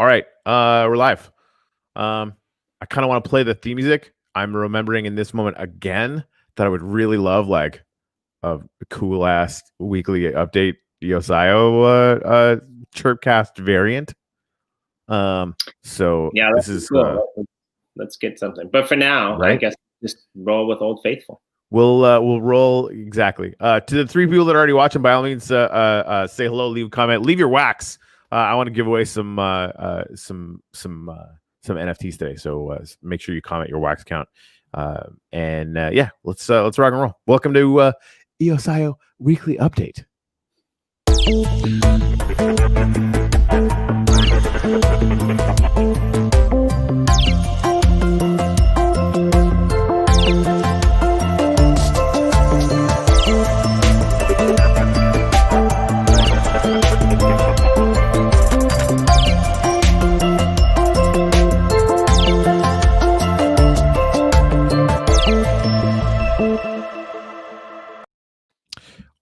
All right, we're live. I kind of want to play the theme music. I'm remembering in this moment again that I would really love like a cool ass weekly update EOSIO ChirpCast variant. So yeah, this is cool. Let's get something. But for now, right? I guess just roll with Old Faithful. We'll roll exactly. To the three people that are already watching, by all means, say hello, leave a comment, leave your wax. I want to give away some NFTs today, so make sure you comment your wax count. And yeah, let's rock and roll. Welcome to EOSIO Weekly Update.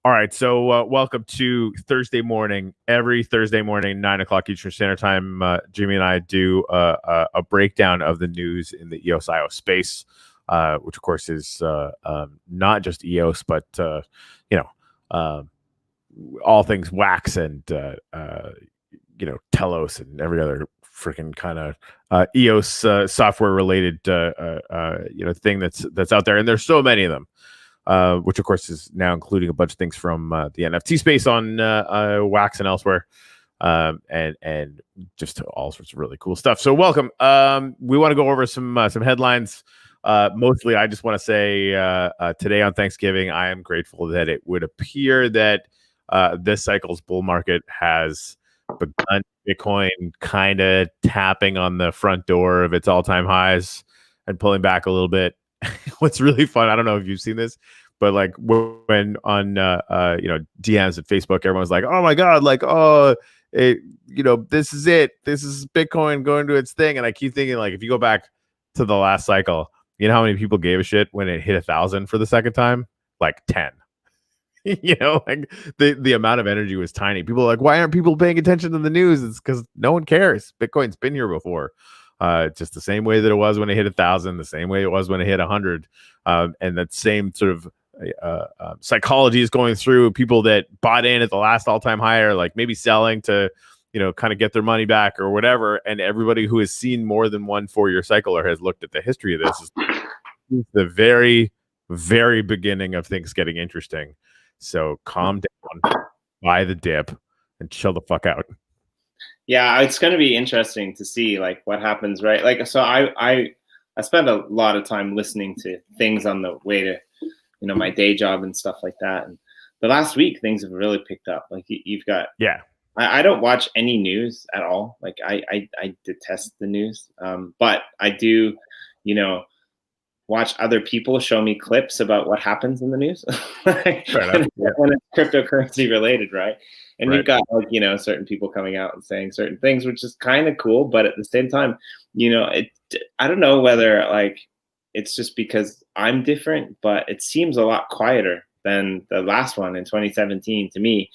All right, so welcome to Thursday morning. Every Thursday morning, 9 o'clock Eastern Standard Time, Jimmy and I do a breakdown of the news in the EOSIO space, which of course is not just EOS, but all things Wax and Telos and every other freaking kind of EOS software related thing that's out there, and there's so many of them. Which of course is now including a bunch of things from the NFT space on Wax and elsewhere, and just all sorts of really cool stuff. So welcome. We want to go over some headlines. Mostly, I just want to say today on Thanksgiving, I am grateful that it would appear that this cycle's bull market has begun. Bitcoin kind of tapping on the front door of its all-time highs and pulling back a little bit. What's really fun, I don't know if you've seen this, but like when on DMs at Facebook, everyone's like, oh my god, like, this is it, this is Bitcoin going to its thing. And I keep thinking, like, if you go back to the last cycle, you know how many people gave a shit when it hit 1,000 for the second time? Like 10. Like the amount of energy was tiny. People are like, why aren't people paying attention to the news? It's because no one cares. Bitcoin's been here before. Just the same way that it was when it hit 1,000, the same way it was when it hit 100, and that same sort of psychology is going through people that bought in at the last all-time high, or like maybe selling to, kind of get their money back or whatever. And everybody who has seen more than one 4-year cycle or has looked at the history of this is the very, very beginning of things getting interesting. So calm down, buy the dip, and chill the fuck out. Yeah, it's going to be interesting to see like what happens, right? Like, so I spend a lot of time listening to things on the way to, my day job and stuff like that. And the last week, things have really picked up. Like you've got, yeah. I don't watch any news at all. Like I detest the news, but I do, watch other people show me clips about what happens in the news when it's cryptocurrency related, right? And you've got like, certain people coming out and saying certain things, which is kind of cool. But at the same time, I don't know whether like it's just because I'm different, but it seems a lot quieter than the last one in 2017 to me.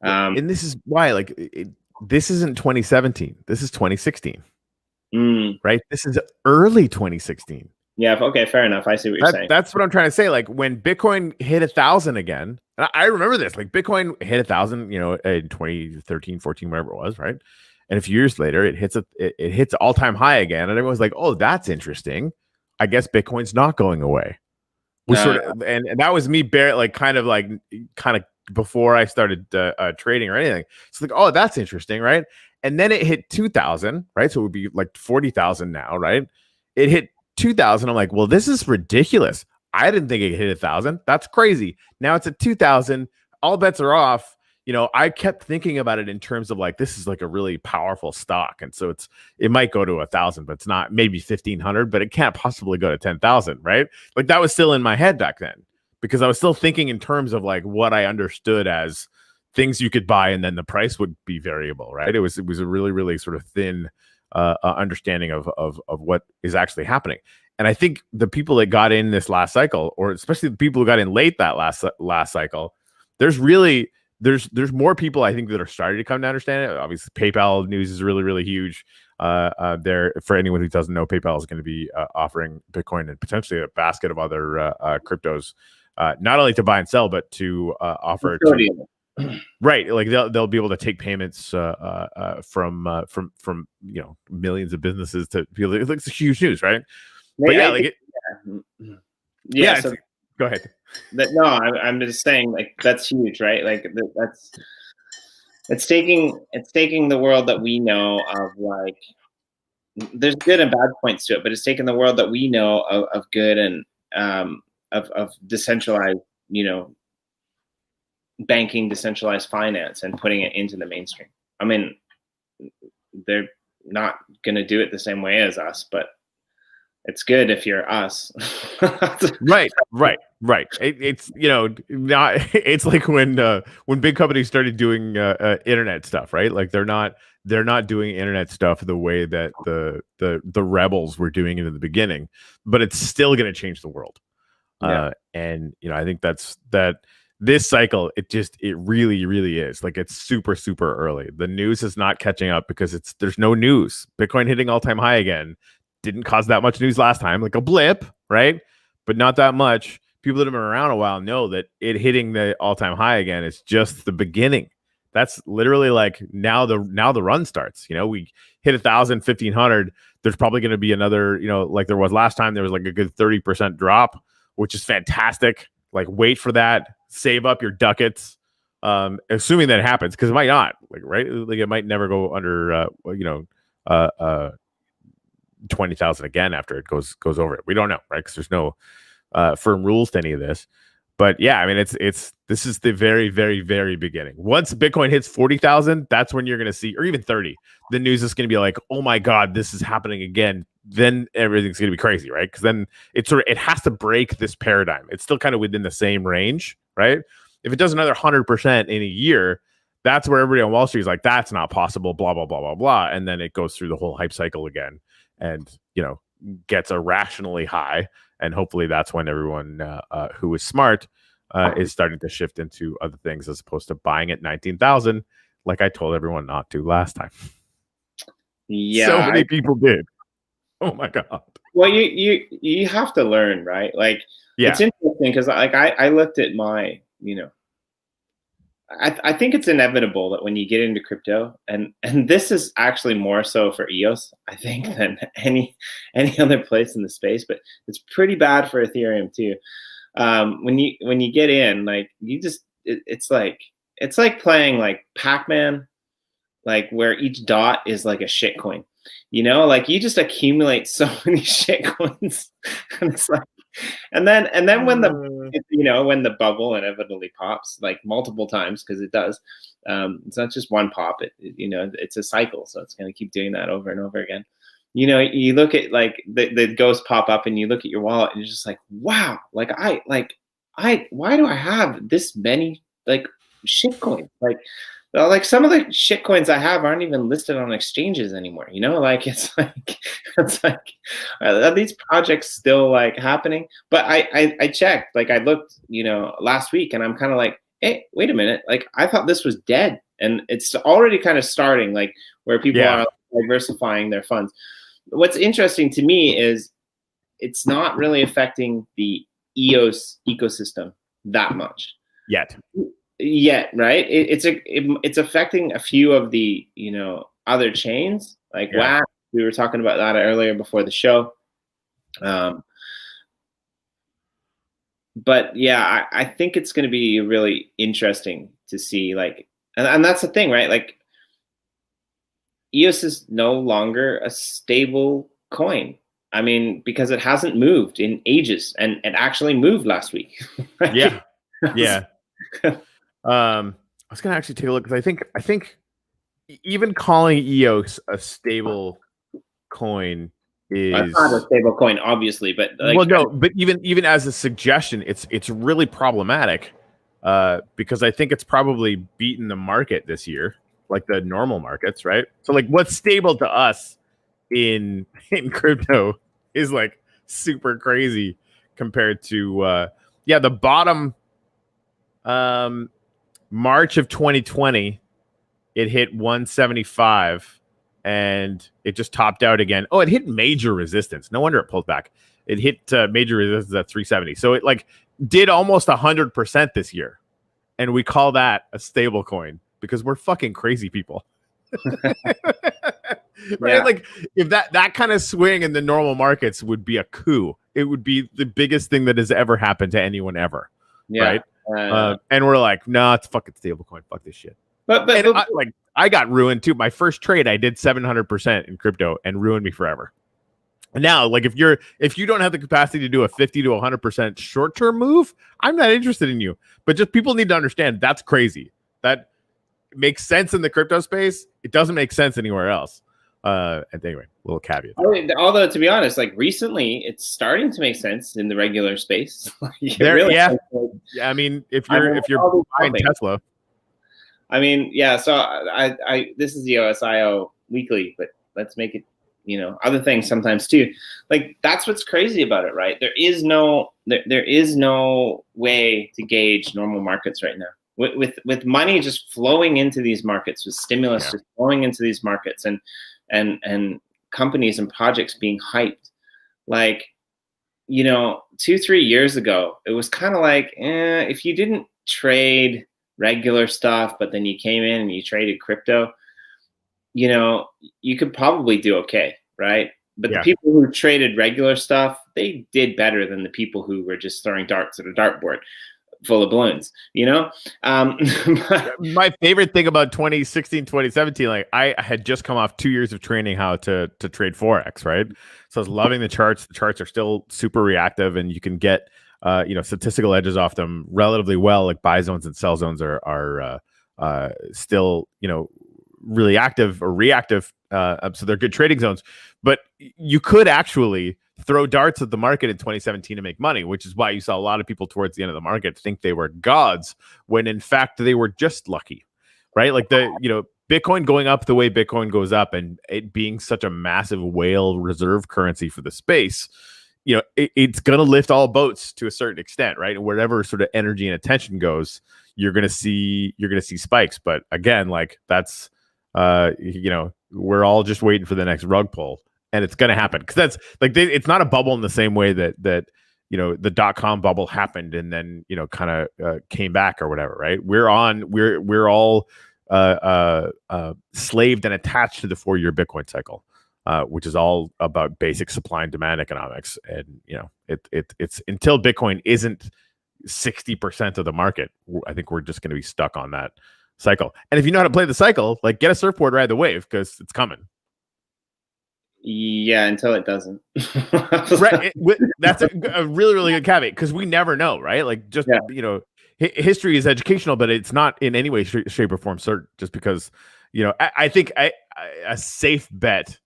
And this is why, like, this isn't 2017. This is 2016, right? This is early 2016. Yeah. Okay. Fair enough. I see what you're saying. That's what I'm trying to say. Like when Bitcoin hit 1,000 again, and I remember this, like Bitcoin hit 1,000, in 2013, 14, whatever it was. Right. And a few years later, it hits all time high again. And everyone's like, oh, that's interesting. I guess Bitcoin's not going away. And that was me kind of before I started trading or anything. It's like, oh, that's interesting. Right. And then it hit 2,000. Right. So it would be like 40,000 now. Right. It hit 2,000. I'm like, well, this is ridiculous. I didn't think it hit 1,000. That's crazy. Now it's at 2,000. All bets are off. I kept thinking about it in terms of like, this is like a really powerful stock. And so it might go to 1,000, but it's not, maybe 1,500, but it can't possibly go to 10,000. Right. Like that was still in my head back then because I was still thinking in terms of like what I understood as things you could buy and then the price would be variable. Right. It was a really, really sort of thin understanding of what is actually happening. And I think the people that got in this last cycle, or especially the people who got in late that last cycle, there's more people I think that are starting to come to understand it. Obviously, PayPal news is really, really huge. There, for anyone who doesn't know, PayPal is going to be offering Bitcoin and potentially a basket of other cryptos, not only to buy and sell, but to offer to. Right, like they'll be able to take payments from millions of businesses to people. It's huge news, right? But yeah, So go ahead. No, I'm just saying, like, that's huge, right? Like it's taking the world that we know of, like, there's good and bad points to it, but it's taking the world that we know of good and of decentralized, banking, decentralized finance, and putting it into the mainstream. I mean, they're not going to do it the same way as us, but it's good if you're us. Right. It's not. It's like when big companies started doing internet stuff, right? Like they're not doing internet stuff the way that the rebels were doing it in the beginning, but it's still going to change the world. Yeah. And I think that this cycle, it really, really is. Like, it's super, super early. The news is not catching up because there's no news. Bitcoin hitting all-time high again didn't cause that much news last time, like a blip, right? But not that much. People that have been around a while know that it hitting the all-time high again is just the beginning. That's literally like now the run starts. We hit 1,000, 1,500. There's probably going to be another, like there was last time. There was like a good 30% drop, which is fantastic. Like, wait for that. Save up your ducats, assuming that happens, because it might not. Like, right? Like, it might never go under 20,000 again after it goes over it. We don't know, right? Because there's no firm rules to any of this. But yeah, I mean, this is the very, very, very beginning. Once Bitcoin hits 40,000, that's when you're going to see, or even 30, the news is going to be like, oh my God, this is happening again. Then everything's going to be crazy, right? Because then it has to break this paradigm. It's still kind of within the same range, right? If it does another 100% in a year, that's where everybody on Wall Street is like, that's not possible, blah, blah, blah, blah, blah. And then it goes through the whole hype cycle again and, gets irrationally high. And hopefully that's when everyone who is smart is starting to shift into other things as opposed to buying at 19,000, like I told everyone not to last time. Yeah. So many people did. Oh my God. Well, you have to learn, right? Like, yeah. It's interesting because, like, I looked at my, I think it's inevitable that when you get into crypto, and this is actually more so for EOS, I think, than any other place in the space, but it's pretty bad for Ethereum too. When you get in, like, it's like playing like Pac-Man, like where each dot is like a shitcoin. Like, you just accumulate so many shitcoins, and it's like, and then when when the bubble inevitably pops, like multiple times, because it does, it's not just one pop. It's a cycle, so it's going to keep doing that over and over again. You look at, like, the ghosts pop up, and you look at your wallet, and you're just like, wow, like why do I have this many, like, shitcoins? Like some of the shit coins I have aren't even listed on exchanges anymore. Like, it's like, are these projects still, like, happening? But I checked, like, I looked, last week, and I'm kind of like, hey, wait a minute. Like, I thought this was dead, and it's already kind of starting, like, where people are diversifying their funds. What's interesting to me is it's not really affecting the EOS ecosystem that much yet, right? It's affecting a few of the other chains, like WAC. We were talking about that earlier before the show. But yeah, I think it's going to be really interesting to see, like, and that's the thing, right? Like, EOS is no longer a stable coin. I mean, because it hasn't moved in ages, and it actually moved last week. Right? Yeah. I was gonna actually take a look, because I think even calling EOS a stable coin is, it's not a stable coin, obviously, but, like, well, no, but even as a suggestion, it's really problematic, because I think it's probably beaten the market this year, like the normal markets, right? So, like, what's stable to us in crypto is, like, super crazy compared to the bottom. March of 2020, it hit 175, and it just topped out again. Oh, it hit major resistance. No wonder it pulled back. It hit major resistance at 370. So it like did almost 100% this year, and we call that a stable coin because we're fucking crazy people. Right? Yeah. Like if that kind of swing in the normal markets would be a coup. It would be the biggest thing that has ever happened to anyone ever. Yeah. Right. And we're like, no, it's fucking stable coin. Fuck this shit. But I got ruined too. My first trade, I did 700% in crypto and ruined me forever. And now, like if you don't have the capacity to do a 50 to 100% short-term move, I'm not interested in you. But just people need to understand that's crazy. That makes sense in the crypto space. It doesn't make sense anywhere else. And anyway, little caveat. Although to be honest, like recently, it's starting to make sense in the regular space. Yeah. I mean, if you're buying Tesla. I mean, yeah. So I this is the OSIO weekly, but let's make it, other things sometimes too. Like that's what's crazy about it, right? There is no way to gauge normal markets right now. With money just flowing into these markets, with stimulus just flowing into these markets, and companies and projects being hyped, like 2-3 years ago, it was kind of like if you didn't trade regular stuff, but then you came in and you traded crypto, you could probably do okay, right? But the people who traded regular stuff, they did better than the people who were just throwing darts at a dartboard full of balloons, My favorite thing about 2016, 2017, like I had just come off 2 years of training how to trade Forex, right? So I was loving the charts. The charts are still super reactive, and you can get statistical edges off them relatively well. Like buy zones and sell zones are still really active or reactive, so they're good trading zones. But you could actually throw darts at the market in 2017 to make money, which is why you saw a lot of people towards the end of the market think they were gods when in fact they were just lucky, right? Like Bitcoin going up the way Bitcoin goes up, and it being such a massive whale reserve currency for the space, it's going to lift all boats to a certain extent, right? And wherever sort of energy and attention goes, you're going to see spikes. But again, like that's we're all just waiting for the next rug pull, and it's going to happen because that's like it's not a bubble in the same way that the .com bubble happened and then kind of came back or whatever, right? We're all slaved and attached to the 4-year Bitcoin cycle, which is all about basic supply and demand economics. And it's until Bitcoin isn't 60% of the market, I think we're just going to be stuck on that cycle. And if you know how to play the cycle, like get a surfboard, ride the wave, because it's coming. Yeah, until it doesn't. Right. That's a really, really good caveat, because we never know, right? Like just history is educational, but it's not in any way, shape, or form certain. Just because I think a safe bet,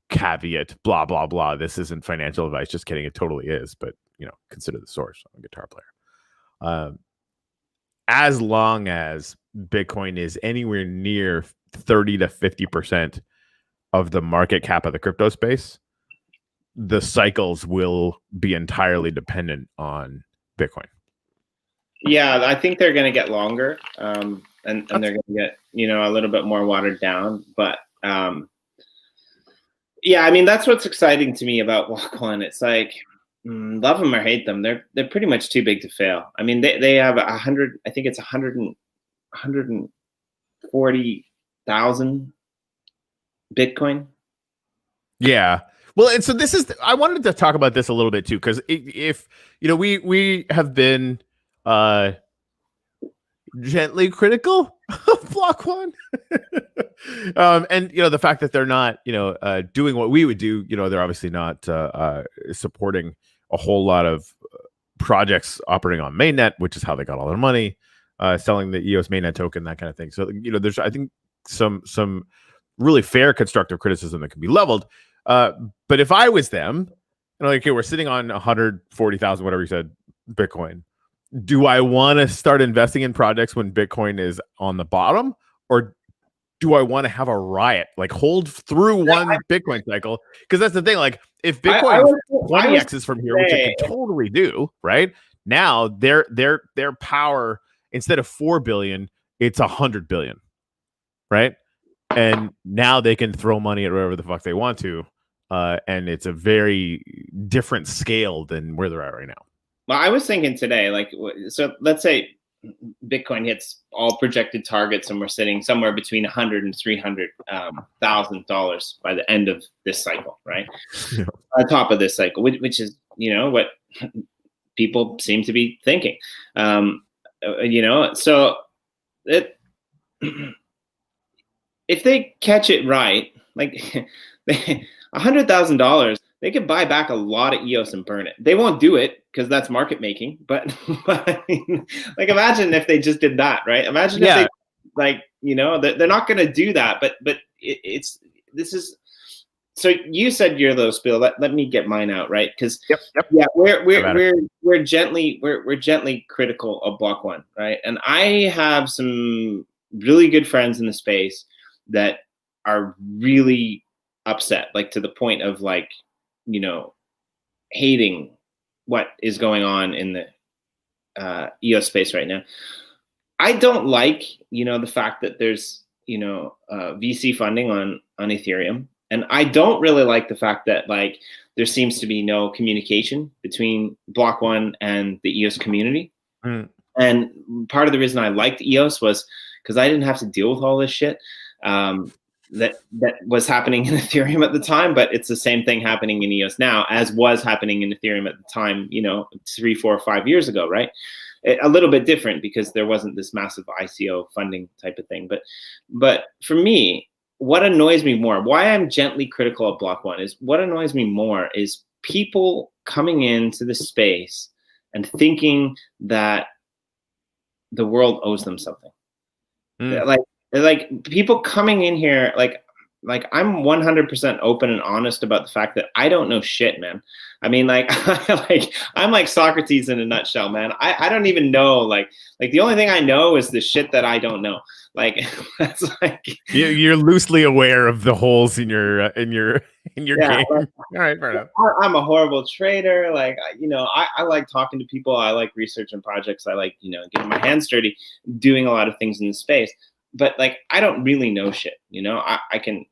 caveat, blah blah blah. This isn't financial advice. Just kidding. It totally is, but consider the source. I'm a guitar player. As long as Bitcoin is anywhere near 30 to 50% of the market cap of the crypto space, the cycles will be entirely dependent on Bitcoin. Yeah, I think they're going to get longer, and they're going to get a little bit more watered down. But yeah, I mean that's what's exciting to me about Walk One. It's like love them or hate them, they're pretty much too big to fail. I mean they have 100. I think it's 140,000 Bitcoin. Yeah. Well, and so I wanted to talk about this a little bit too, because if we have been gently critical of Block One, and the fact that they're not doing what we would do. They're obviously not supporting a whole lot of projects operating on mainnet, which is how they got all their money, selling the EOS mainnet token, that kind of thing. So there's I think some really fair constructive criticism that can be leveled. But if I was them, okay, we're sitting on 140,000, whatever you said, Bitcoin. Do I want to start investing in projects when Bitcoin is on the bottom, or do I want to have a riot, like hold through one Bitcoin cycle? Because that's the thing. Like if Bitcoin 20x's from here, which it can totally do, right? Now their power, instead of 4 billion, it's 100 billion, right? and now they can throw money at wherever the fuck they want to, and it's a very different scale than where they're at right now. Well, I was thinking today, like, so let's say Bitcoin hits all projected targets, and we're sitting somewhere between $100,000 and $300,000 by the end of this cycle, right? Yeah. On top of this cycle, which is, you know, what people seem to be thinking. You know, so if they catch it right, like $100,000, they could buy back a lot of EOS and burn it. They won't do it because that's market making. But I mean, like, imagine if they just did that, right? Imagine if they, like, you know, they're not going to do that. But this is. So you said your little spiel. Let me get mine out, right? Because yeah, we're gently critical of Block One, right? And I have some really good friends in the space that are really upset, like to the point of, like, you know, hating what is going on in the EOS space right now. I don't like, you know, the fact that there's, you know, VC funding on Ethereum. And I don't really like the fact that, like, there seems to be no communication between Block One and the EOS community. And part of the reason I liked EOS was because I didn't have to deal with all this shit that was happening in Ethereum at the time. But it's the same thing happening in EOS now as was happening in Ethereum at the time, you know, 3, 4, 5 years ago, right? A little bit different because there wasn't this massive ICO funding type of thing. But for me, what annoys me more, why I'm gently critical of Block One, is what annoys me more is people coming into the space and thinking that the world owes them something. Like people coming in here, like I'm 100% open and honest about the fact that I don't know shit, man. I mean, like, I'm like Socrates in a nutshell, man. I don't even know, like the only thing I know is the shit that I don't know. Like, that's like, you're loosely aware of the holes in your game. Like, all right, fair enough. I'm a horrible trader. Like, you know, I like talking to people. I like researching projects. I like, you know, getting my hands dirty, doing a lot of things in the space. But, like, I don't really know shit, you know. I can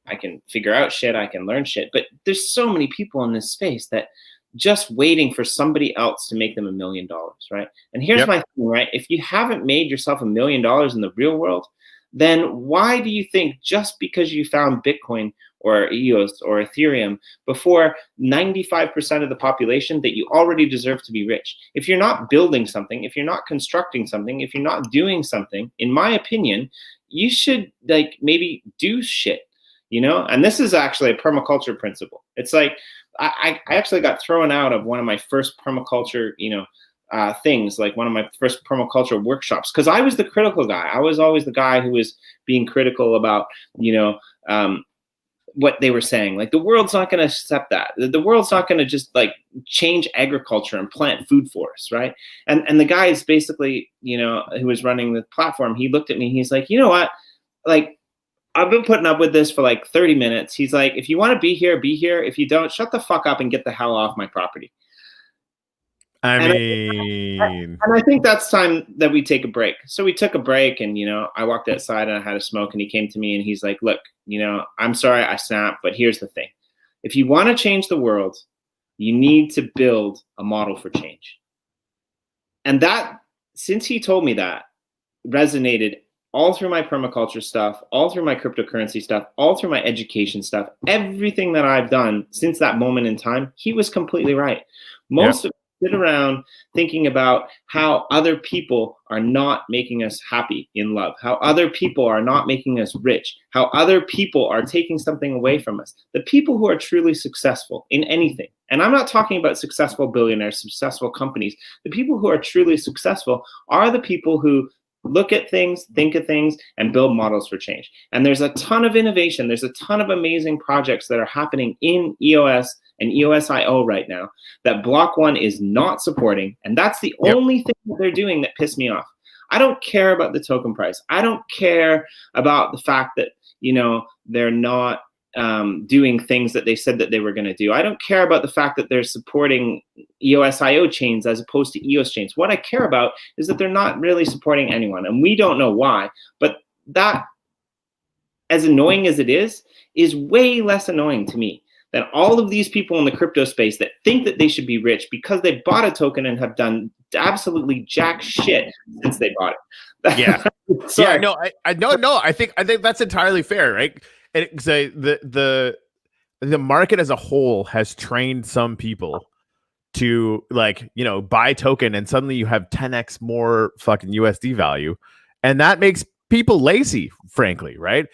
figure out shit. I can learn shit. But there's so many people in this space that just waiting for somebody else to make them $1 million, right? And here's my thing, right? If you haven't made yourself $1 million in the real world, then why do you think just because you found Bitcoin or EOS or Ethereum before 95% of the population that you already deserve to be rich? If you're not building something, if you're not constructing something, if you're not doing something, in my opinion, you should, like, maybe do shit, you know? And this is actually a permaculture principle. It's like, I actually got thrown out of one of my first permaculture, you know, things, like one of my first permaculture workshops, because I was the critical guy. I was always the guy who was being critical about, you know, what they were saying. Like, the world's not going to accept that. The world's not going to just, like, change agriculture and plant food forests, right? And the guy is basically, you know, who was running the platform, he looked at me, he's like, you know what? Like, I've been putting up with this for like 30 minutes. He's like, if you want to be here, be here. If you don't, shut the fuck up and get the hell off my property. I think that's time that we take a break. So we took a break, and, you know, I walked outside and I had a smoke, and he came to me and he's like, look, you know, I'm sorry I snapped, but here's the thing. If you want to change the world, you need to build a model for change. And that, since he told me that, resonated all through my permaculture stuff, all through my cryptocurrency stuff, all through my education stuff, everything that I've done since that moment in time. He was completely right. Most of sit around thinking about how other people are not making us happy in love, how other people are not making us rich, how other people are taking something away from us. The people who are truly successful in anything, and I'm not talking about successful billionaires, successful companies, the people who are truly successful are the people who look at things, think of things, and build models for change. And there's a ton of innovation. There's a ton of amazing projects that are happening in EOS and EOS.io right now that Block One is not supporting. And that's the only thing that they're doing that pissed me off. I don't care about the token price. I don't care about the fact that, you know, they're not doing things that they said that they were going to do. I don't care about the fact that they're supporting EOS.io chains as opposed to EOS chains. What I care about is that they're not really supporting anyone, and we don't know why. But that as annoying as it is way less annoying to me than all of these people in the crypto space that think that they should be rich because they bought a token and have done absolutely jack shit since they bought it. Yeah. Sorry. Yeah, no, I think that's entirely fair, right? And say the market as a whole has trained some people to, like, you know, buy token and suddenly you have 10x more fucking USD value, and that makes people lazy, frankly, right?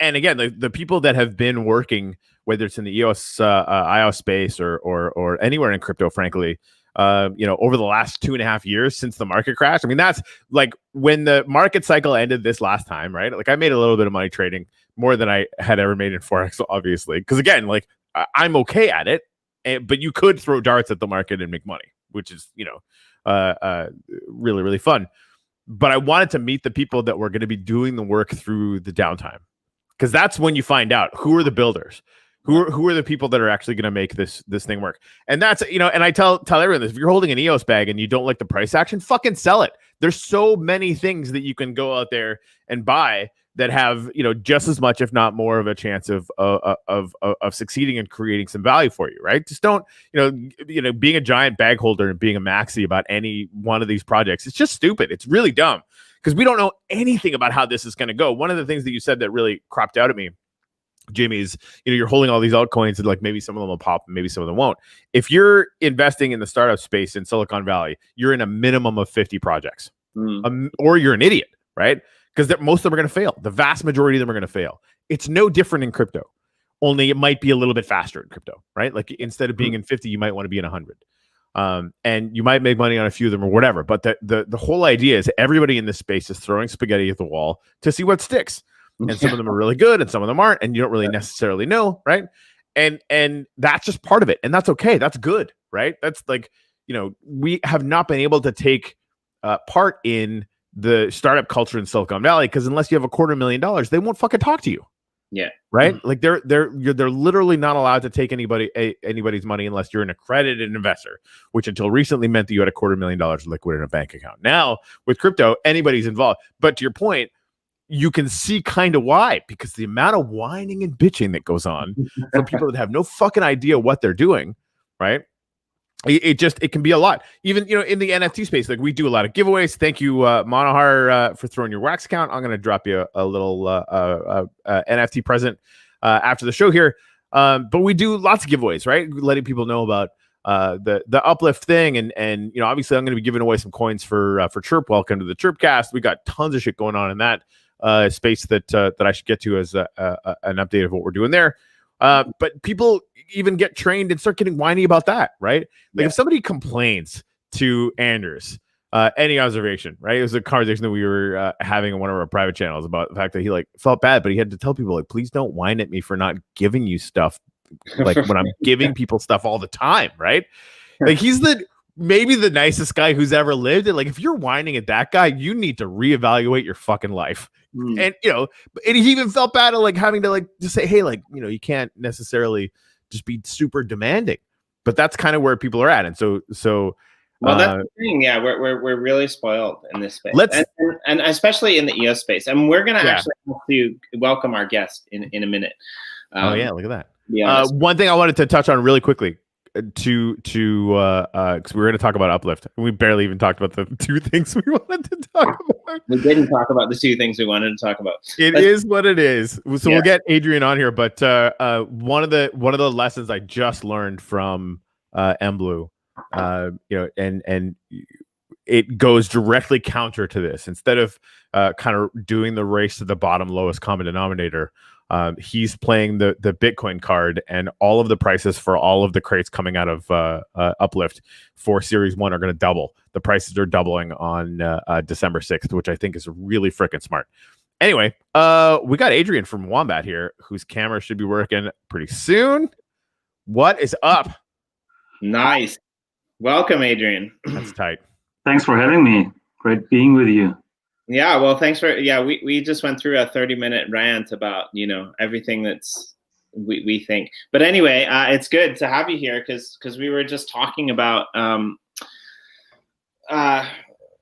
And again, the people that have been working, whether it's in the EOS IO space or anywhere in crypto, frankly, you know, over the last 2.5 years since the market crash. I mean, that's like when the market cycle ended this last time, right? Like, I made a little bit of money trading, more than I had ever made in Forex, obviously, because again, like, I'm okay at it, but you could throw darts at the market and make money, which is, you know, really, really fun. But I wanted to meet the people that were going to be doing the work through the downtime, because that's when you find out who are the builders, who are the people that are actually going to make this thing work. And that's, you know, and I tell everyone this: if you're holding an EOS bag and you don't like the price action, fucking sell it. There's so many things that you can go out there and buy that have, you know, just as much, if not more, of a chance of succeeding and creating some value for you, right? Just don't, you know, being a giant bag holder and being a maxi about any one of these projects, it's just stupid. It's really dumb, because we don't know anything about how this is going to go. One of the things that you said that really cropped out at me, Jimmy, is, you know, you're holding all these altcoins and like maybe some of them will pop and maybe some of them won't. If you're investing in the startup space in Silicon Valley, you're in a minimum of 50 projects, or you're an idiot, right? Because most of them are going to fail. The vast majority of them are going to fail. It's no different in crypto, only it might be a little bit faster in crypto, right? Like, instead of being in 50, you might want to be in 100. And you might make money on a few of them or whatever. But the whole idea is everybody in this space is throwing spaghetti at the wall to see what sticks. And some of them are really good and some of them aren't, and you don't really necessarily know, right? And that's just part of it. And that's okay. That's good, right? That's like, you know, we have not been able to take part in the startup culture in Silicon Valley, because unless you have $250,000, they won't fucking talk to you. Yeah. Right. Like, they're literally not allowed to take anybody's money unless you're an accredited investor, which until recently meant that you had $250,000 liquid in a bank account. Now with crypto, anybody's involved. But to your point, you can see kind of why, because the amount of whining and bitching that goes on from people that have no fucking idea what they're doing, right? It can be a lot. Even, you know, in the NFT space, like, we do a lot of giveaways. Thank you, Monohar, for throwing your wax account. I'm going to drop you a little NFT present after the show here. But we do lots of giveaways, right? Letting people know about the uplift thing, and you know, obviously I'm going to be giving away some coins for Chirp. Welcome to the ChirpCast. We got tons of shit going on in that space that I should get to as an update of what we're doing there. But people even get trained and start getting whiny about that, right? Like, if somebody complains to Anders, any observation, right? It was a conversation that we were having on one of our private channels about the fact that he, like, felt bad, but he had to tell people, like, please don't whine at me for not giving you stuff, like, when I'm giving people stuff all the time, right? Like, he's maybe the nicest guy who's ever lived. And like, if you're whining at that guy, you need to reevaluate your fucking life. And, you know, and he even felt bad at, like, having to, like, just say, hey, like, you know, you can't necessarily just be super demanding. But that's kind of where people are at. And so well, that's the thing. Yeah, we're really spoiled in this space, and especially in the EOS space. And we're gonna actually have to welcome our guest in a minute. Oh yeah, look at that. One thing I wanted to touch on really quickly, because we were going to talk about uplift, and we barely even talked about the two things we wanted to talk about. We didn't talk about the two things we wanted to talk about. It is what it is. So we'll get Adrian on here, but one of the lessons I just learned from MBlue, you know, and it goes directly counter to this. Instead of kind of doing the race to the bottom lowest common denominator, he's playing the Bitcoin card, and all of the prices for all of the crates coming out of Uplift for Series 1 are going to double. The prices are doubling on December 6th, which I think is really freaking smart. Anyway, we got Adrian from Wombat here, whose camera should be working pretty soon. What is up? Nice. Welcome, Adrian. That's tight. Thanks for having me. Great being with you. Yeah, well, thanks for, we just went through a 30-minute rant about, you know, everything that's we think. But anyway, it's good to have you here because we were just talking about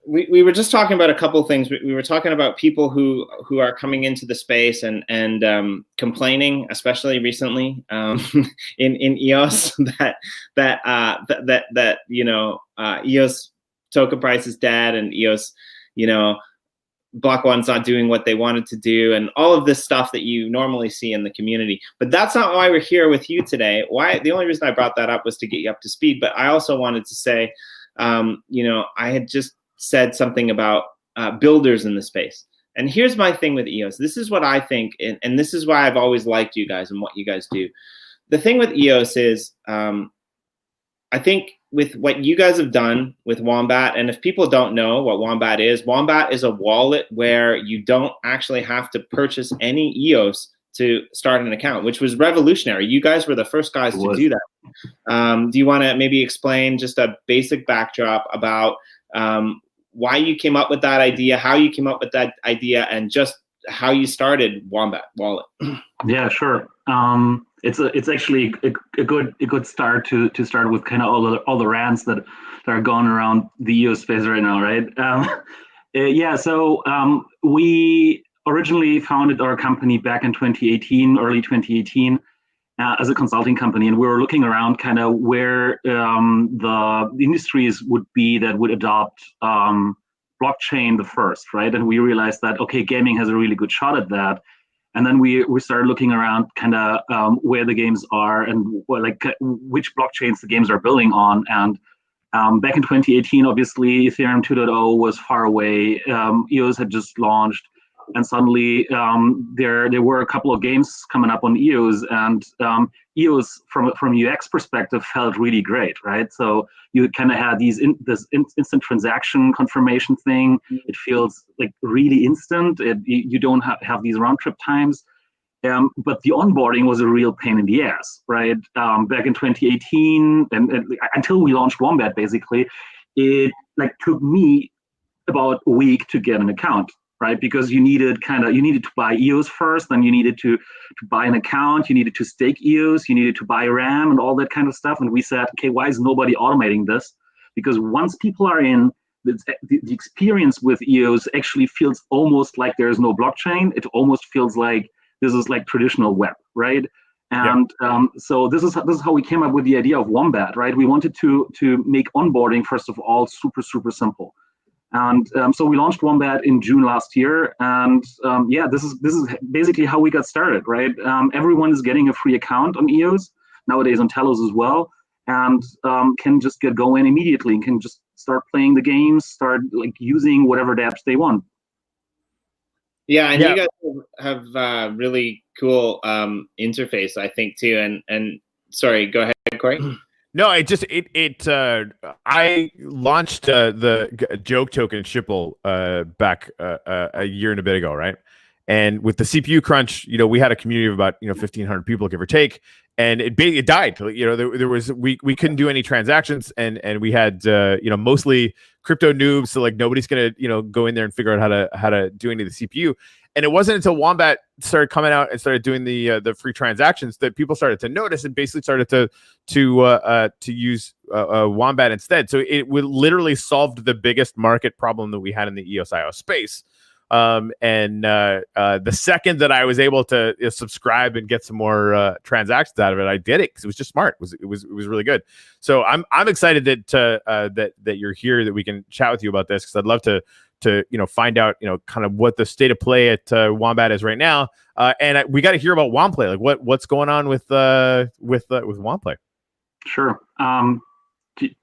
we were just talking about a couple of things. We were talking about people who are coming into the space and complaining, especially recently in EOS that EOS token price is dead and EOS Block One's not doing what they wanted to do, and all of this stuff that you normally see in the community. But that's not why we're here with you today. The only reason I brought that up was to get you up to speed. But I also wanted to say, I had just said something about builders in the space. And here's my thing with EOS. This is what I think, and this is why I've always liked you guys and what you guys do. The thing with EOS is, I think with what you guys have done with Wombat, and if people don't know what Wombat is a wallet where you don't actually have to purchase any EOS to start an account, which was revolutionary. You guys were the first guys to do that. Do you want to maybe explain just a basic backdrop about why you came up with that idea, how you came up with that idea, and just how you started Wombat Wallet? Yeah, sure. It's actually a good start to start with kind of all the rants that are going around the EOS space right now, right? So we originally founded our company back in 2018, early 2018, as a consulting company, and we were looking around kind of where the industries would be that would adopt blockchain the first, right? And we realized that, okay, gaming has a really good shot at that. And then we started looking around kind of where the games are and which blockchains the games are building on. And back in 2018, obviously, Ethereum 2.0 was far away. EOS had just launched. And suddenly there were a couple of games coming up on EOS, and EOS from UX perspective felt really great, right? So you kind of had this instant transaction confirmation thing. It feels like really instant. You don't have these round trip times. But the onboarding was a real pain in the ass, right? Back in 2018, and until we launched Wombat, basically, it took me about a week to get an account. Right, because you needed to buy EOS first, then you needed to buy an account, you needed to stake EOS, you needed to buy RAM and all that kind of stuff. And we said, okay, why is nobody automating this? Because once people are in, the experience with EOS actually feels almost like there is no blockchain. It almost feels like this is like traditional web, right? And so this is how we came up with the idea of Wombat, right? We wanted to make onboarding, first of all, super, super simple. And so we launched Wombat in June last year, and this is basically how we got started, right? Everyone is getting a free account on EOS nowadays, on Telos as well, and can just get going immediately and can just start playing the games, start using whatever dApps they want. Yeah, and you guys have really cool interface, I think, too. And sorry, go ahead, Corey. No, I launched the joke token Shipple back a year and a bit ago, right? And with the CPU crunch, we had a community of about 1,500 people, give or take, and it died. There was we couldn't do any transactions, and we had mostly crypto noobs, so nobody's gonna go in there and figure out how to do any of the CPU. And it wasn't until Wombat started coming out and started doing the free transactions that people started to notice and basically started to use Wombat instead. So it would literally solved the biggest market problem that we had in the EOS.io space. The second that I was able to subscribe and get some more transactions out of it, I did it because it was just smart. It was really good. So I'm excited that you're here, that we can chat with you about this, because I'd love to find out kind of what the state of play at Wombat is right now, and we got to hear about Womplay, what's going on with Womplay. Sure. Do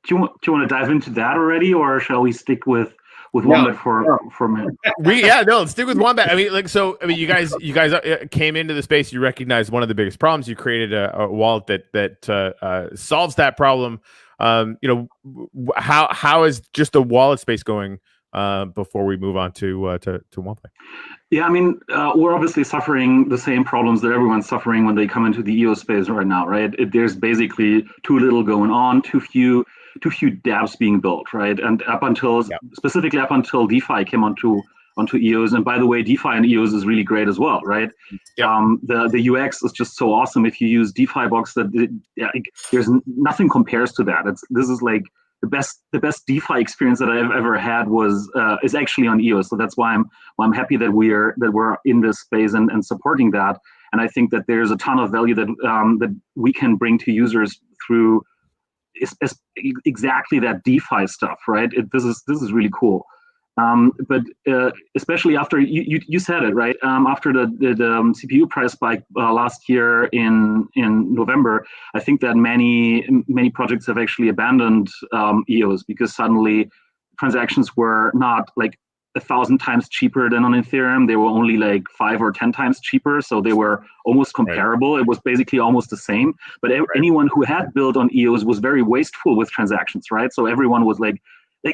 you want to dive into that already, or shall we stick with Wombat for a minute? Let's stick with Wombat. You guys came into the space. You recognized one of the biggest problems. You created a wallet that solves that problem. How is just the wallet space going before we move on to Womplay? Yeah, we're obviously suffering the same problems that everyone's suffering when they come into the EOS space right now, right? There's basically too little going on, too few dApps being built, right? And specifically up until DeFi came onto EOS, and by the way, DeFi and EOS is really great as well, right? The UX is just so awesome. If you use DeFi Box, there's nothing compares to that. This is like the best DeFi experience that I've ever had is actually on EOS. So that's why I'm happy that we're in this space and supporting that. And I think that there's a ton of value that we can bring to users through exactly that DeFi stuff, right? This is really cool. But especially after you said it, right? After the CPU price spike last year in November, I think that many projects have actually abandoned EOS because suddenly transactions were not like 1,000 times cheaper than on Ethereum. They were only like 5 or 10 times cheaper, so they were almost comparable. Right. It was basically almost the same. But anyone who had built on EOS was very wasteful with transactions, right? So everyone was like,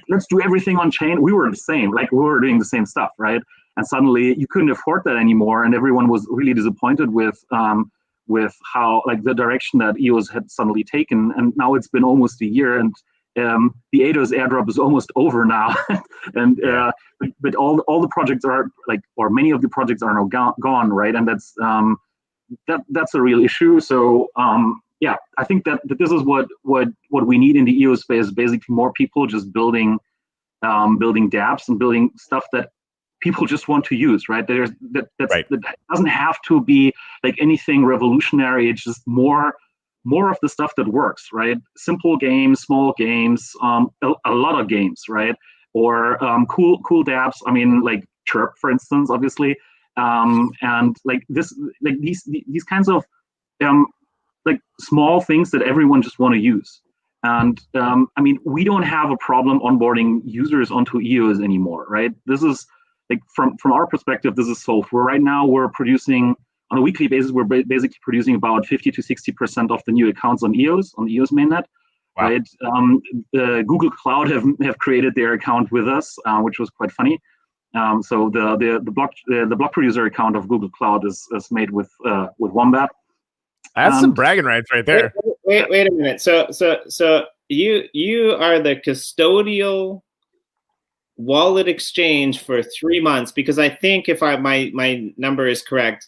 let's do everything on chain. We were the same, like we were doing the same stuff, right? And suddenly you couldn't afford that anymore, and everyone was really disappointed with how like the direction that EOS had suddenly taken. And now it's been almost a year, and the ADOS airdrop is almost over now, and but all the projects are like, or many of the projects are now gone, right? And that's a real issue. So yeah, I think that this is what we need in the EOS space, basically more people just building dApps and building stuff that people just want to use, right? That doesn't have to be like anything revolutionary. It's just more of the stuff that works, right? Simple games, small games, a lot of games, right? Or cool dApps. I mean, like Chirp, for instance, obviously, and like these kinds of like small things that everyone just want to use. And I mean, we don't have a problem onboarding users onto EOS anymore, right? This is like from our perspective, this is solved. Right now we're producing on a weekly basis. We're basically producing about 50 to 60% of the new accounts on the EOS mainnet. Wow. Right? Google Cloud have created their account with us, which was quite funny. So the block producer account of Google Cloud is made with Wombat. That's some bragging rights right there. Wait a minute. So you are the custodial wallet exchange for 3 months, because I think if my number is correct,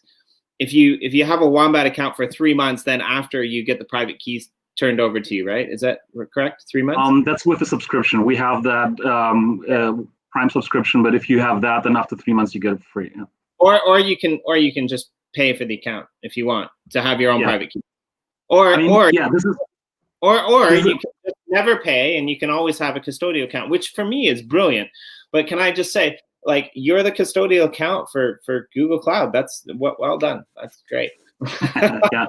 if you have a Wombat account for 3 months, then after you get the private keys turned over to you, right? Is that correct? 3 months? That's with the subscription. We have that Prime subscription, but if you have that, then after 3 months you get it free. Yeah. Or you can just pay for the account if you want to have your own private key. Or you can just never pay, and you can always have a custodial account, which for me is brilliant. But can I just say, like, you're the custodial account for Google Cloud. That's well done. That's great. Yeah.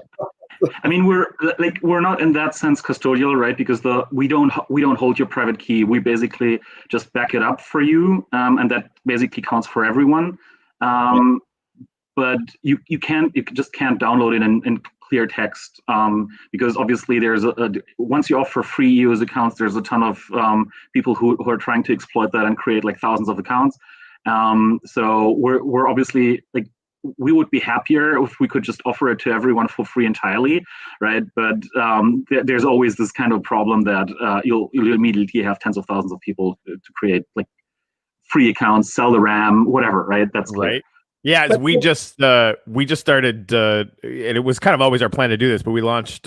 I mean, we're not in that sense custodial, right? Because we don't hold your private key. We basically just back it up for you, and that basically counts for everyone. But you just can't download it in clear text, because obviously there's once you offer free EOS accounts, there's a ton of people who are trying to exploit that and create like thousands of accounts. So we're obviously like, we would be happier if we could just offer it to everyone for free entirely, right? But there's always this kind of problem that you'll immediately have tens of thousands of people to create like free accounts, sell the RAM, whatever, right? That's clear. Right. Yeah, we just started, and it was kind of always our plan to do this, but we launched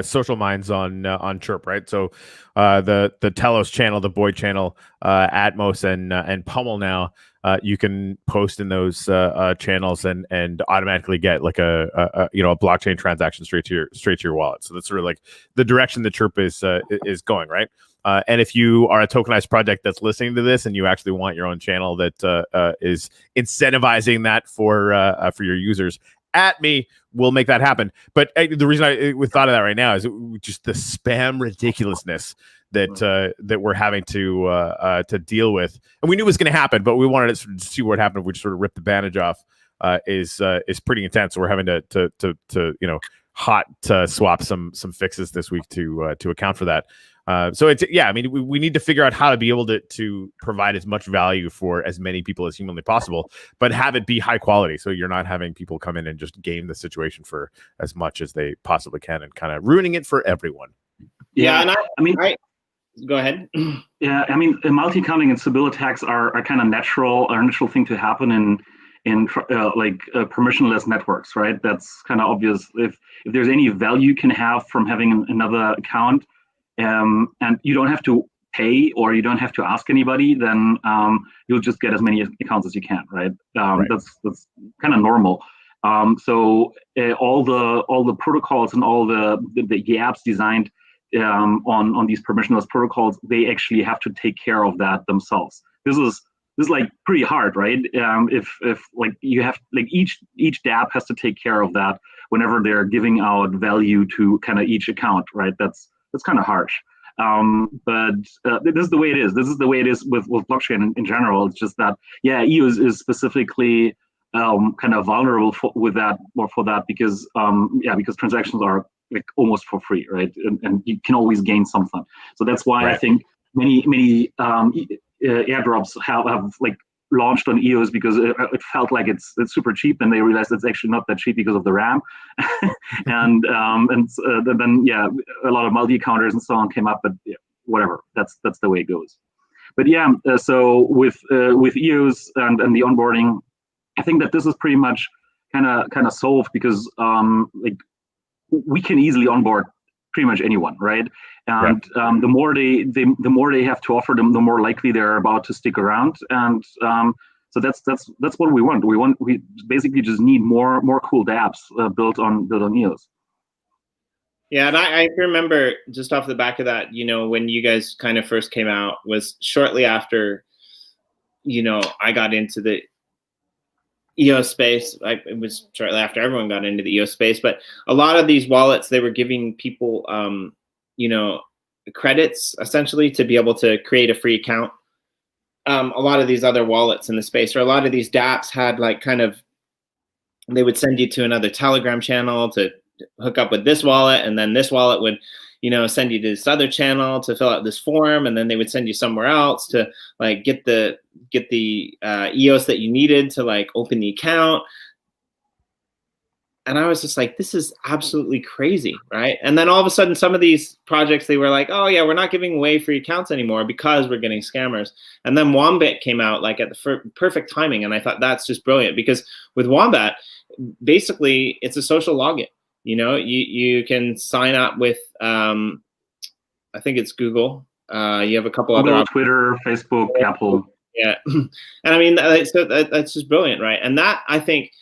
Social Minds on Chirp, right? So the Telos channel, the Boy channel, Atmos, and Pummel now, you can post in those channels and automatically get like a blockchain transaction straight to your wallet. So that's sort of like the direction that Chirp is going, right? And if you are a tokenized project that's listening to this and you actually want your own channel that is incentivizing that for your users, at me, we'll make that happen. But the reason we thought of that right now is just the spam ridiculousness that we're having to deal with. And we knew it was going to happen, but we wanted to see what happened if we just sort of ripped the bandage off. Is pretty intense. So we're having to hot swap some fixes this week to account for that. So I mean, we need to figure out how to be able to provide as much value for as many people as humanly possible, but have it be high quality. So you're not having people come in and just game the situation for as much as they possibly can and kind of ruining it for everyone. Yeah. And I mean, go ahead. Yeah. I mean, multi-counting and Sybil attacks are kind of natural thing to happen in permissionless networks, right? That's kind of obvious. If there's any value you can have from having another account, and you don't have to pay or you don't have to ask anybody, then you'll just get as many accounts as you can, right? Right. That's kind of normal. So all the protocols and all the apps designed on these permissionless protocols, they actually have to take care of that themselves. This is like pretty hard, right? If like you have like each dApp has to take care of that whenever they're giving out value to kind of each account, right? That's kind of harsh. But this is the way it is. This is the way it is with blockchain in general. It's just that, yeah, EOS is specifically kind of vulnerable for that because because transactions are like almost for free, right? And you can always gain something. So that's why I think many airdrops have like launched on EOS because it felt like it's super cheap, and they realized it's actually not that cheap because of the RAM, and then a lot of multi-counters and so on came up, but whatever, that's the way it goes. But so with EOS and the onboarding, I think that this is pretty much kind of solved because like we can easily onboard pretty much anyone, right? And the more they have to offer them, the more likely they're about to stick around. And so that's what we want. We basically just need more cool dApps built on EOS. Yeah, and I remember just off the back of that, when you guys kind of first came out was shortly after, I got into the EOS space. It was shortly after everyone got into the EOS space, but a lot of these wallets, they were giving people, credits essentially to be able to create a free account. A lot of these other wallets in the space, or a lot of these dApps had like they would send you to another Telegram channel to hook up with this wallet, and then this wallet would send you to this other channel to fill out this form, and then they would send you somewhere else to like get the EOS that you needed to like open the account. And I was just like, this is absolutely crazy, right? And then all of a sudden, some of these projects, they were like, oh yeah, we're not giving away free accounts anymore because we're getting scammers. And then Wombat came out like at the perfect timing, and I thought that's just brilliant, because with Wombat, basically it's a social login. You can sign up with, I think it's Google. You have a couple other Twitter, Facebook, Apple. Yeah, and I mean that's just brilliant, right? And that, I think,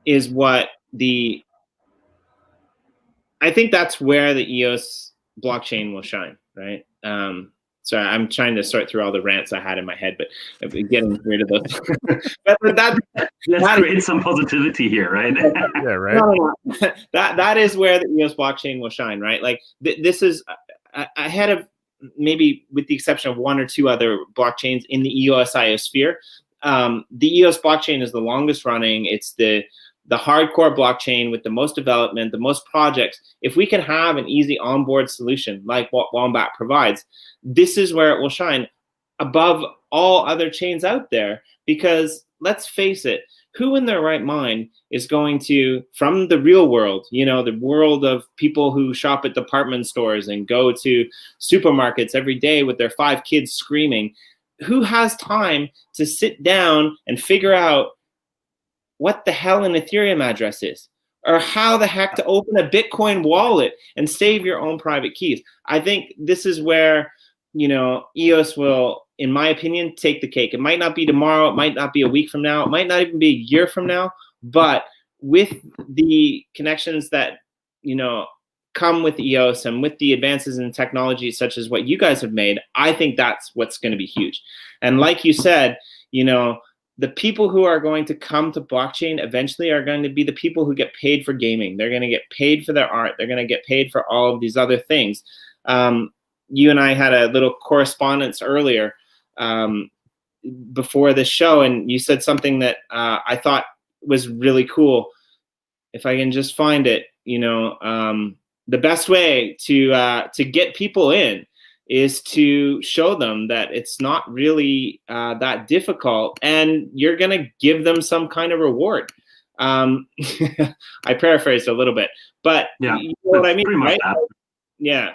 is what I think that's where the EOS blockchain will shine, right? Sorry, I'm trying to sort through all the rants I had in my head, but getting rid of those. Let's create some positivity here, right? Yeah, right. No. That is where the EOS blockchain will shine, right? Like this is ahead of, maybe with the exception of one or two other blockchains in the EOS iosphere. The EOS blockchain is the longest running. It's the hardcore blockchain with the most development, the most projects. If we can have an easy onboard solution like what Wombat provides, this is where it will shine above all other chains out there. Because let's face it, who in their right mind is going to, from the real world, the world of people who shop at department stores and go to supermarkets every day with their 5 kids screaming, who has time to sit down and figure out what the hell an Ethereum address is, or how the heck to open a Bitcoin wallet and save your own private keys? I think this is where, EOS will, in my opinion, take the cake. It might not be tomorrow. It might not be a week from now. It might not even be a year from now. But with the connections that, come with EOS and with the advances in technology such as what you guys have made, I think that's what's going to be huge. And like you said, the people who are going to come to blockchain eventually are going to be the people who get paid for gaming. They're going to get paid for their art. They're going to get paid for all of these other things. You and I had a little correspondence earlier before this show, and you said something that I thought was really cool. If I can just find it, the best way to get people in is to show them that it's not really that difficult, and you're going to give them some kind of reward. I paraphrased a little bit, but yeah, you know what I mean, right? That. Yeah.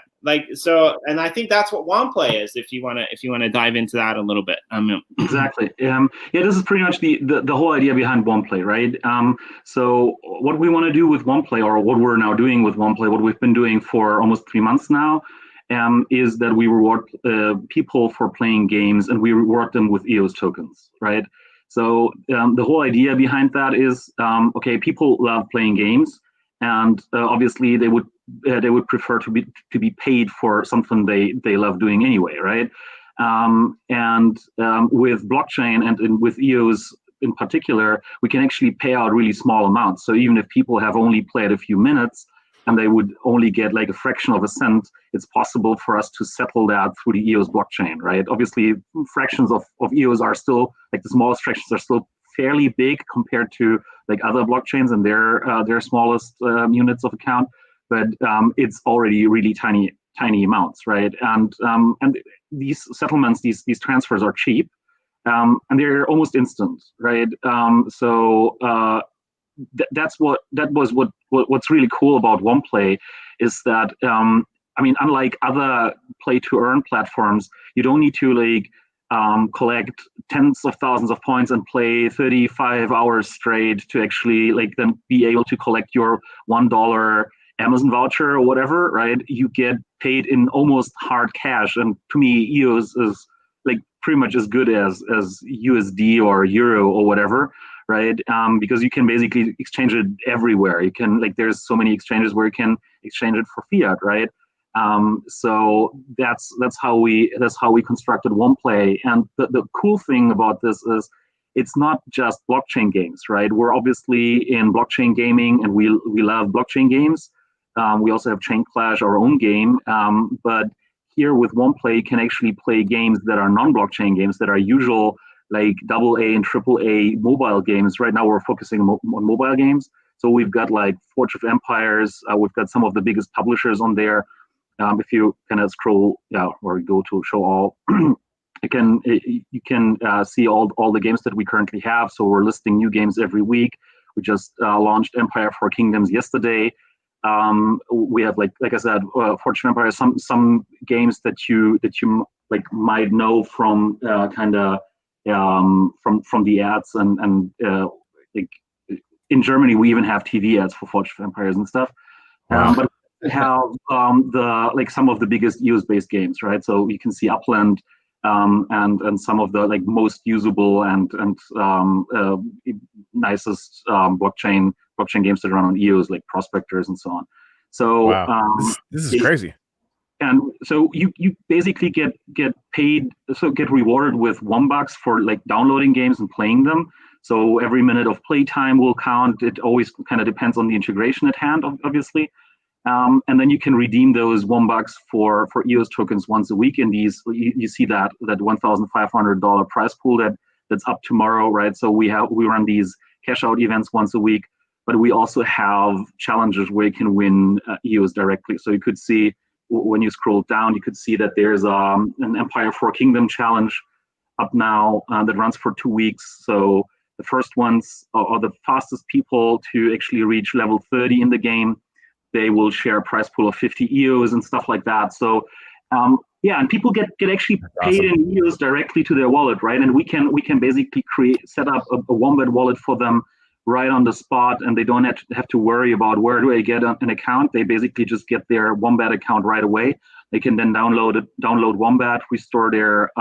So, and I think that's what OnePlay is. If you want to dive into that a little bit. Exactly. This is pretty much the whole idea behind OnePlay, right? So what we want to do with OnePlay, or what we're now doing with OnePlay, what we've been doing for almost 3 months now, is that we reward people for playing games, and we reward them with EOS tokens, right? So the whole idea behind that is, okay, people love playing games, and obviously they would prefer to be paid for something they love doing anyway, right? With blockchain and with EOS in particular, we can actually pay out really small amounts. So even if people have only played a few minutes and they would only get like a fraction of a cent, it's possible for us to settle that through the EOS blockchain, right? Obviously, fractions of EOS are still, like the smallest fractions are still fairly big compared to like other blockchains and their smallest units of account, but it's already really tiny amounts, right? And these settlements, these transfers are cheap, and they're almost instant, right? That's what's really cool about OnePlay is that unlike other play to earn platforms, you don't need to like collect tens of thousands of points and play 35 hours straight to actually like then be able to collect your $1 Amazon voucher or whatever, right? You get paid in almost hard cash, and to me, EOS is like pretty much as good as USD or Euro or whatever, right? Because you can basically exchange it everywhere. You can there's so many exchanges where you can exchange it for fiat, right? So that's how we constructed OnePlay. And the cool thing about this is it's not just blockchain games, right? We're obviously in blockchain gaming, and we love blockchain games. We also have Chain Clash, our own game, but here with OnePlay, you can actually play games that are non-blockchain games that are usual, like AA and AAA mobile games. Right now, we're focusing on mobile games. So we've got like Forge of Empires. We've got some of the biggest publishers on there. If you kind of scroll, or go to show all, you can see all the games that we currently have. So we're listing new games every week. We just launched Empire 4 Kingdoms yesterday. We have like I said, Forge of Empires, some games that you like might know from from the ads and like in Germany we even have TV ads for Forge of Empires and stuff. Wow. But we have some of the biggest EOS-based games, right? So you can see Upland and some of the most usable and nicest blockchain games that run on EOS, like Prospectors and so on. So wow. This is crazy. And so you basically get paid, so get rewarded with $1 for downloading games and playing them. So every minute of playtime will count. It always kind of depends on the integration at hand, obviously. And then you can redeem those $1 for EOS tokens once a week. And you see that $1,500 prize pool that's up tomorrow, right? So we run these cash out events once a week, but we also have challenges where you can win EOS directly. So you could see when you scroll down, you could see that there's an Empire 4 Kingdom challenge up now that runs for 2 weeks. So the first ones are the fastest people to actually reach level 30 in the game. They will share a prize pool of 50 EOS and stuff like that. So and people get actually paid in EOS directly to their wallet, right? And we can basically set up a Wombat Wallet for them right on the spot, and they don't have to worry about where do I get an account. They basically just get their Wombat account right away. They can then download Wombat, restore their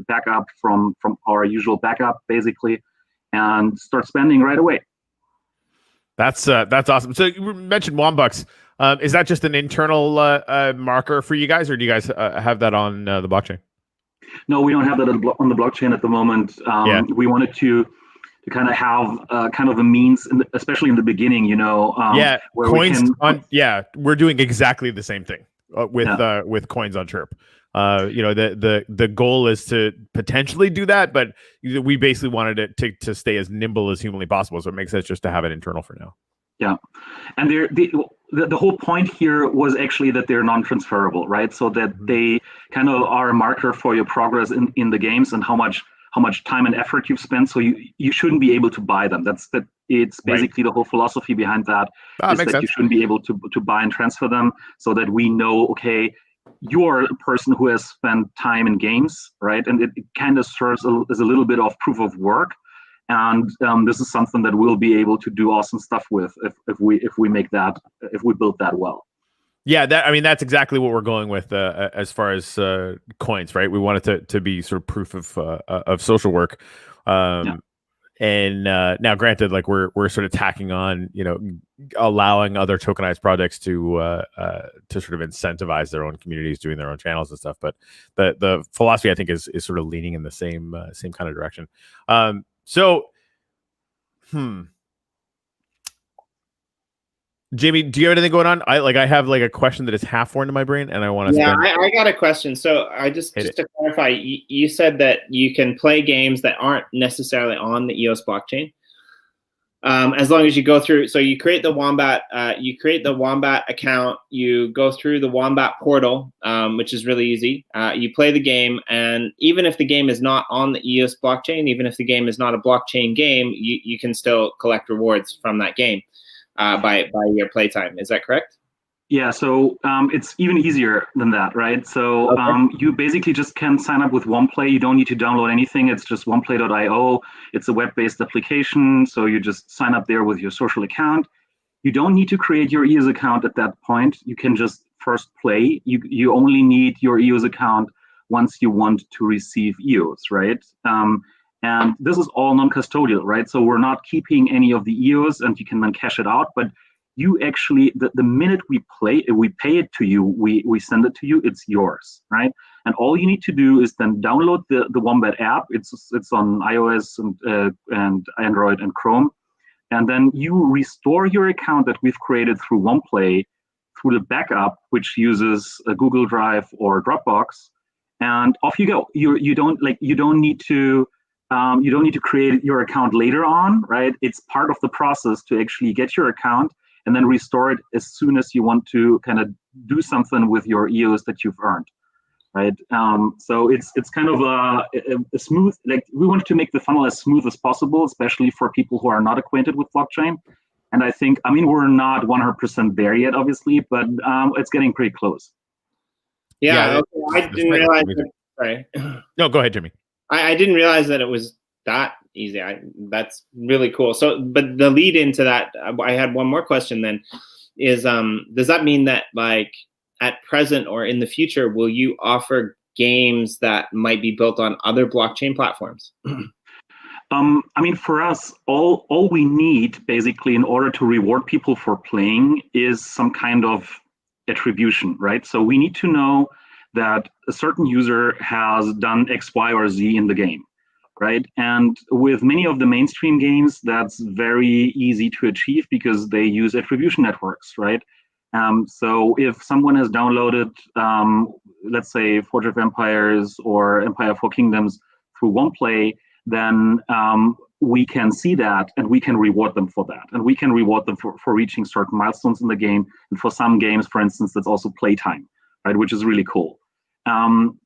backup from our usual backup basically, and start spending right away. That's awesome. So you mentioned $1. Is that just an internal marker for you guys, or do you guys have that on the blockchain? No, we don't have that on the blockchain at the moment. We wanted to kind of have kind of a means, especially in the beginning, where coins we're doing exactly the same thing with coins on Chirp. The goal is to potentially do that, but we basically wanted it to stay as nimble as humanly possible. So it makes sense just to have it internal for now. Yeah, and the whole point here was actually that they're non-transferable, right? So that they kind of are a marker for your progress in the games and how much time and effort you've spent. So you shouldn't be able to buy them. It's basically the whole philosophy behind that. Is that you shouldn't be able to buy and transfer them, so that we know, okay, you're a person who has spent time in games, right? And it kind of serves as a little bit of proof of work. And this is something that we'll be able to do awesome stuff with if we build that well. Yeah, that's exactly what we're going with as far as coins, right? We want it to be sort of proof of social work. Yeah. And now, granted, like we're sort of tacking on, allowing other tokenized projects to sort of incentivize their own communities doing their own channels and stuff. But the philosophy, I think, is sort of leaning in the same kind of direction. Jamie, do you have anything going on? I have like a question that is half formed in my brain, and I want to. Yeah, I got a question. So I just to clarify, you said that you can play games that aren't necessarily on the EOS blockchain, as long as you go through. So you create the Wombat, account. You go through the Wombat portal, which is really easy. You play the game, and even if the game is not on the EOS blockchain, even if the game is not a blockchain game, you can still collect rewards from that game. By your playtime. Is that correct? Yeah, so it's even easier than that, right? So you basically just can sign up with OnePlay. You don't need to download anything. It's just oneplay.io. It's a web-based application, so you just sign up there with your social account. You don't need to create your EOS account at that point. You can just first play. You only need your EOS account once you want to receive EOS, right? And this is all non-custodial, right? So we're not keeping any of the EOS, and you can then cash it out. But you actually, the minute we pay it to you, we send it to you, it's yours, right? And all you need to do is then download the Wombat app. It's on iOS and Android and Chrome. And then you restore your account that we've created through OnePlay through the backup, which uses a Google Drive or Dropbox. And off you go. You don't need to create your account later on, right? It's part of the process to actually get your account and then restore it as soon as you want to kind of do something with your EOS that you've earned, right? So it's kind of a smooth, like we wanted to make the funnel as smooth as possible, especially for people who are not acquainted with blockchain. And I mean, we're not 100% there yet, obviously, but it's getting pretty close. Yeah, okay. I didn't realize. Sorry. No, go ahead, Jimmy. I didn't realize that it was that easy. That's really cool. So, but the lead into that, I had one more question then, is does that mean that like at present or in the future, will you offer games that might be built on other blockchain platforms? I mean, for us, all we need basically in order to reward people for playing is some kind of attribution, right? So we need to know that a certain user has done X, Y, or Z in the game, right? And with many of the mainstream games, that's very easy to achieve because they use attribution networks, right? So if someone has downloaded, let's say, Forge of Empires or Empire of Four Kingdoms through OnePlay, then we can see that and we can reward them for that. And we can reward them for reaching certain milestones in the game. And for some games, for instance, that's also playtime, right? Which is really cool. And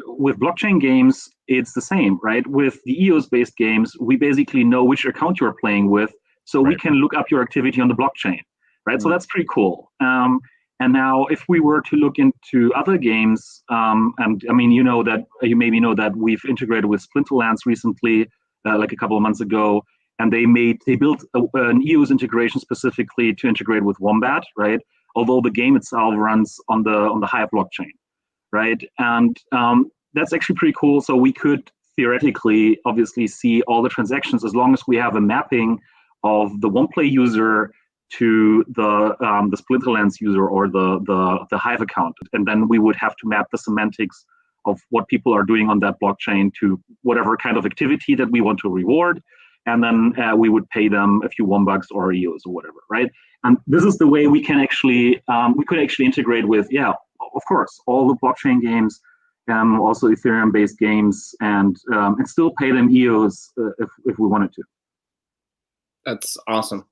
with blockchain games, it's the same, right? With the EOS-based games, we basically know which account you're playing with, so we can look up your activity on the blockchain, right? So that's pretty cool. And now, if we were to look into other games, and I mean, you maybe know that we've integrated with Splinterlands recently, like a couple of months ago, and they built an EOS integration specifically to integrate with Wombat, right? Although the game itself runs on the Hive blockchain. Right, and that's actually pretty cool. So we could theoretically, obviously, see all the transactions as long as we have a mapping of the OnePlay user to the Splinterlands user or the Hive account, and then we would have to map the semantics of what people are doing on that blockchain to whatever kind of activity that we want to reward, and then we would pay them a few Wombats or EOS or whatever, right? And this is the way we can actually integrate with, of course, all the blockchain games, also Ethereum-based games, and still pay them EOS if we wanted to. That's awesome.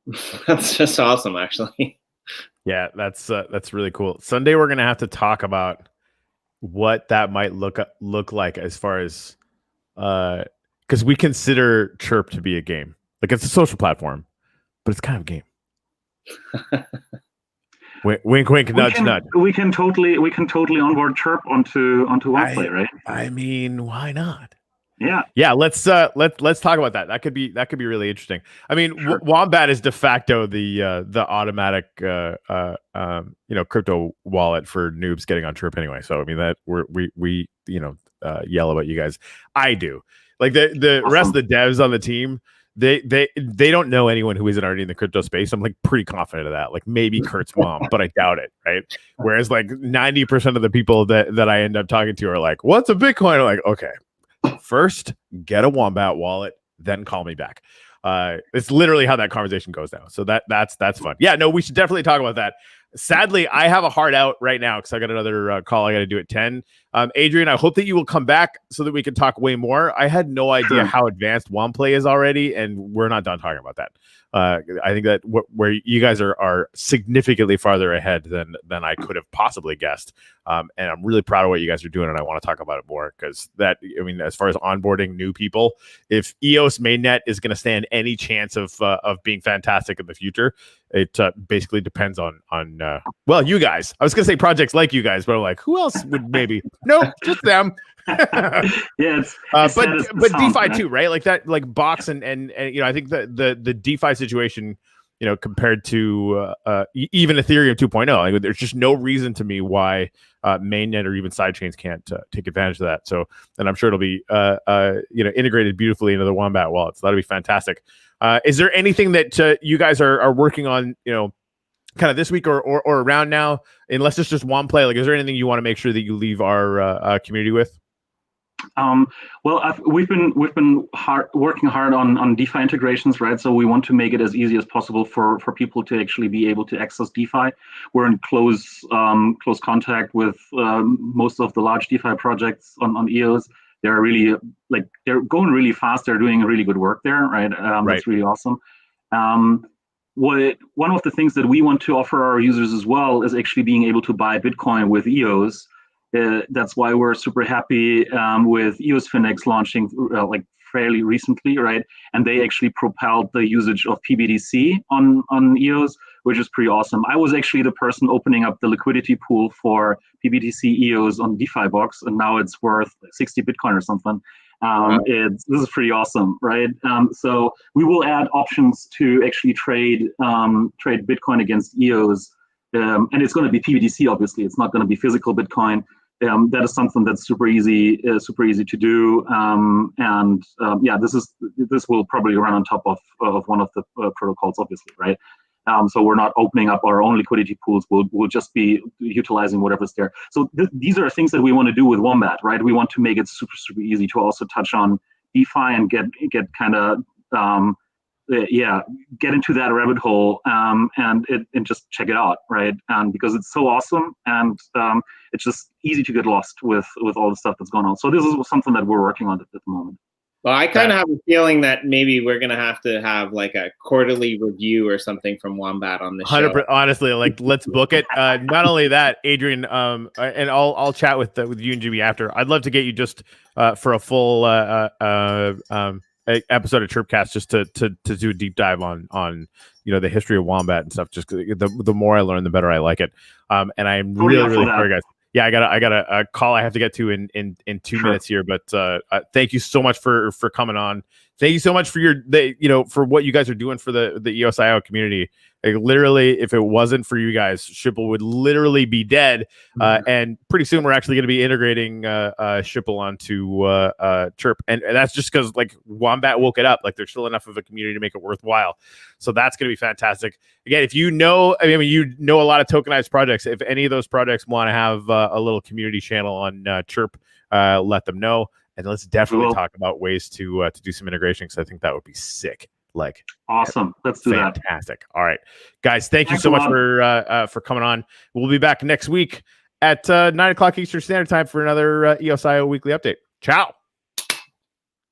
That's just awesome, actually. Yeah, that's really cool. Someday we're gonna have to talk about what that might look like as far as because we consider Chirp to be a game. Like it's a social platform, but it's kind of a game. Wink, wink, nudge, nudge. We can totally onboard Chirp onto OnePlay, right? I mean, why not? Yeah, let's talk about that. That could be really interesting. I mean, Sure. Wombat is de facto the automatic crypto wallet for noobs getting on Chirp anyway. So I mean that we yell about you guys. I do. Like the Awesome. rest of the devs on the team, they don't know anyone who isn't already in the crypto space. I'm like pretty confident of that. Like maybe Kurt's mom, but I doubt it. Right. Whereas like 90% of the people that I end up talking to are like, "What's a Bitcoin?" I'm like, okay. First, get a Wombat wallet, then call me back. It's literally how that conversation goes now. So that's fun. Yeah, no, we should definitely talk about that. Sadly, I have a hard out right now because I got another call I got to do at 10. Adrian, I hope that you will come back so that we can talk way more. I had no idea how advanced Womplay is already, and we're not done talking about that. I think that where you guys are significantly farther ahead than I could have possibly guessed. And I'm really proud of what you guys are doing, and I want to talk about it more because as far as onboarding new people, if EOS mainnet is going to stand any chance of being fantastic in the future, it basically depends on you guys. I was going to say projects like you guys, but I'm like, who else would maybe? Nope, just them. Yeah, but DeFi too, right? Like that, like Box and I think the DeFi situation, compared to even Ethereum 2.0, like there's just no reason to me why mainnet or even sidechains can't take advantage of that. So, and I'm sure it'll be integrated beautifully into the Wombat wallet. So that'll be fantastic. Is there anything that you guys are working on, kind of this week or around now, unless it's just Womplay? Like, is there anything you want to make sure that you leave our community with? Well, we've been working hard on DeFi integrations, right? So we want to make it as easy as possible for people to actually be able to access DeFi. We're in close contact with most of the large DeFi projects on EOS. They're really they're going really fast. They're doing really good work there, right? That's really awesome. One of the things that we want to offer our users as well is actually being able to buy Bitcoin with EOS. That's why we're super happy with EOS Finex launching fairly recently, right? And they actually propelled the usage of PBDC on EOS, which is pretty awesome. I was actually the person opening up the liquidity pool for PBDC EOS on DeFi Box, and now it's worth 60 Bitcoin or something. This is pretty awesome, right? So we will add options to actually trade Bitcoin against EOS, and it's going to be PBDC. Obviously, it's not going to be physical Bitcoin. That is something that's super easy to do, this will probably run on top of one of the protocols, obviously, right? So we're not opening up our own liquidity pools. We'll just be utilizing whatever's there. So these are things that we want to do with Wombat, right? We want to make it super easy to also touch on DeFi and get kind of get into that rabbit hole and just check it out, right? Because it's so awesome, and it's just easy to get lost with all the stuff that's going on. So this is something that we're working on at the moment. Well, I kind of have a feeling that maybe we're going to have like a quarterly review or something from Wombat on the show. Honestly, like let's book it. Not only that, Adrian, and I'll chat with you and Jimmy after. I'd love to get you just for a full episode of ChirpCast just to do a deep dive on the history of Wombat and stuff. Just the more I learn, the better I like it. And I'm really sorry, guys. Yeah, I got a call I have to get to in 2 minutes here, but thank you so much for coming on. Thank you so much for for what you guys are doing for the EOSIO community. Like, literally, if it wasn't for you guys, Schipul would literally be dead. And pretty soon, we're actually going to be integrating Schipul onto Chirp, and that's just because like Wombat woke it up. Like, there's still enough of a community to make it worthwhile. So that's going to be fantastic. Again, if you know a lot of tokenized projects. If any of those projects want to have a little community channel on Chirp, let them know. And let's definitely talk about ways to do some integration, because I think that would be sick. Like, awesome. Let's do that. Fantastic. All right, guys. Thank you so much for coming on. We'll be back next week at 9 o'clock Eastern Standard Time for another EOSIO weekly update. Ciao.